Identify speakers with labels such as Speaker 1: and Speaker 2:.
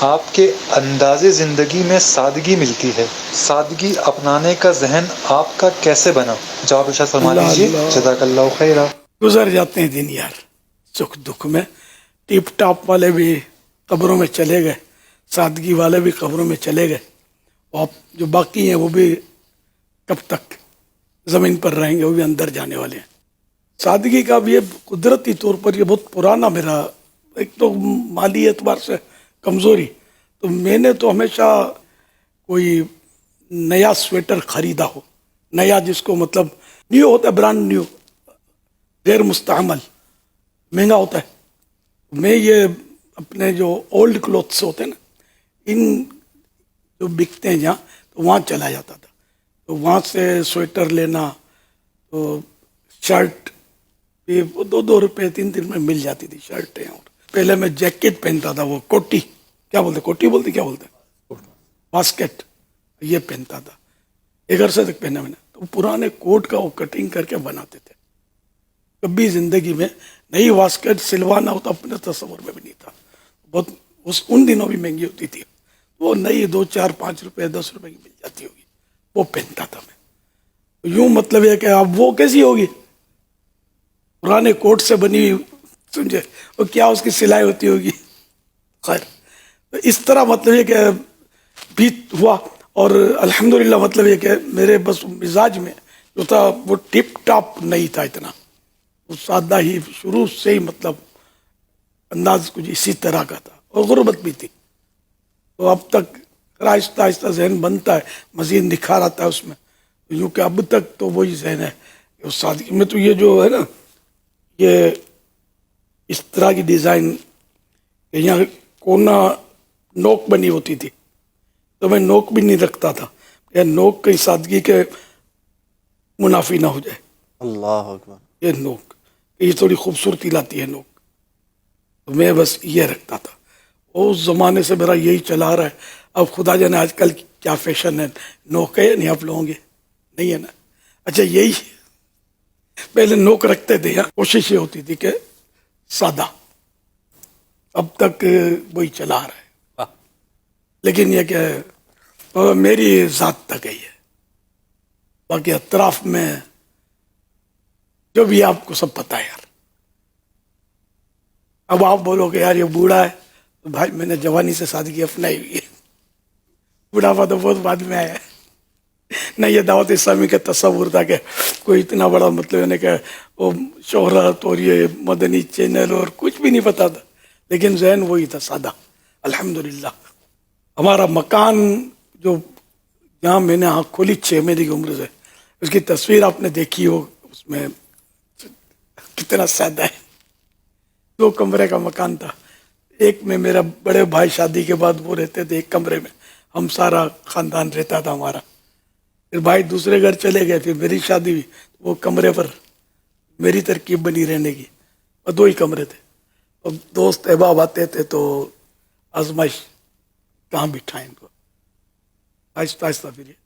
Speaker 1: آپ کے انداز زندگی میں سادگی ملتی ہے، سادگی اپنانے کا ذہن آپ کا کیسے بنا؟ جواب ارشاد فرما دیجیے، جزاک اللہ خیرہ۔
Speaker 2: گزر جاتے ہیں دن یار سکھ دکھ میں، ٹیپ ٹاپ والے بھی قبروں میں چلے گئے، سادگی والے بھی قبروں میں چلے گئے، اور جو باقی ہیں وہ بھی کب تک زمین پر رہیں گے، وہ بھی اندر جانے والے ہیں۔ سادگی کا بھی یہ قدرتی طور پر یہ بہت پرانا میرا، ایک تو مالی اعتبار سے کمزوری، تو میں نے تو ہمیشہ کوئی نیا سویٹر خریدا ہو، نیا جس کو مطلب نیو ہوتا ہے، برانڈ نیو، غیر مستعمل، مہنگا ہوتا ہے، میں یہ اپنے جو اولڈ کلوتھس ہوتے ہیں نا، ان جو بکتے ہیں جہاں، تو وہاں چلا جاتا تھا، تو وہاں سے سویٹر لینا، تو شرٹ بھی 2 روپے 3 میں مل جاتی تھی شرٹیں، اور پہلے میں جیکٹ پہنتا تھا، وہ کوٹی، کیا بولتے کوٹی بولتے کیا بولتے باسکٹ، یہ پہنتا تھا، ایک عرصے تک پہنا میں نے، تو پرانے کوٹ کا وہ کٹنگ کر کے بناتے تھے۔ کبھی زندگی میں نئی واسکٹ سلوانا ہوتا اپنے تصور میں بھی نہیں تھا، بہت ان دنوں بھی مہنگی ہوتی تھی، وہ نئی 2 4 5 روپے 10 روپے کی مل جاتی ہوگی، وہ پہنتا تھا میں۔ یوں مطلب یہ کہ اب وہ کیسی ہوگی، پرانے کوٹ سے بنی ہوئی، سمجھے، اور کیا اس کی سلائی ہوتی ہوگی، خیر تو اس طرح مطلب یہ کہ بھی ہوا، اور الحمدللہ مطلب یہ کہ میرے بس مزاج میں جو تھا وہ ٹپ ٹاپ نہیں تھا اتنا، وہ سادہ ہی شروع سے ہی مطلب انداز کچھ اسی طرح کا تھا، اور غربت بھی تھی، تو اب تک آہستہ آہستہ ذہن بنتا ہے، مزید نکھار آتا ہے اس میں، یوں کہ اب تک تو وہی ذہن ہے کہ اس سادگی میں تو یہ جو ہے نا، یہ اس طرح کی ڈیزائن کہ یہاں کونا نوک بنی ہوتی تھی، تو میں نوک بھی نہیں رکھتا تھا کہ نوک کہیں سادگی کے منافی نہ ہو جائے،
Speaker 3: اللہ اکبر۔
Speaker 2: یہ نوک یہ تھوڑی خوبصورتی لاتی ہے نوک، تو میں بس یہ رکھتا تھا، اس زمانے سے میرا یہی چلا رہا ہے۔ اب خدا جانے آج کل کیا فیشن ہے، نوک ہے یا نہیں آپ لوگوں کے، نہیں ہے نا، اچھا یہی پہلے نوک رکھتے تھے، کوشش یہ ہوتی تھی کہ سادہ، اب تک وہی چلا رہا ہے، لیکن یہ کہ میری ذات تک ہے، باقی اطراف میں جو بھی آپ کو سب پتہ ہے یار۔ اب آپ بولو کہ یار یہ بوڑھا ہے، تو بھائی میں نے جوانی سے سادگی اپنائی ہوئی ہے، بوڑھاپا تو بہت بعد میں آیا ہے، نہ یہ دعوت اسلامی کا تصور تھا کہ کوئی اتنا بڑا مطلب ہے کہ وہ شہرت اور یہ مدنی چینل اور کچھ بھی نہیں پتا تھا، لیکن ذہن وہی تھا سادہ، الحمدللہ۔ ہمارا مکان جو جہاں میں نے آنکھ کھولی 6 مہینے کی عمر سے، اس کی تصویر آپ نے دیکھی ہو، اس میں کتنا سادہ ہے، 2 کمرے کا مکان تھا، ایک میں میرا بڑے بھائی شادی کے بعد وہ رہتے تھے، ایک کمرے میں ہم سارا خاندان رہتا تھا ہمارا، پھر بھائی دوسرے گھر چلے گئے، پھر میری شادی ہوئی، وہ کمرے پر میری ترکیب بنی رہنے کی، اور 2 ہی کمرے تھے، اور دوست احباب آتے تھے تو آزمائش کہاں بٹھائیں ان کو، آہستہ آہستہ پھر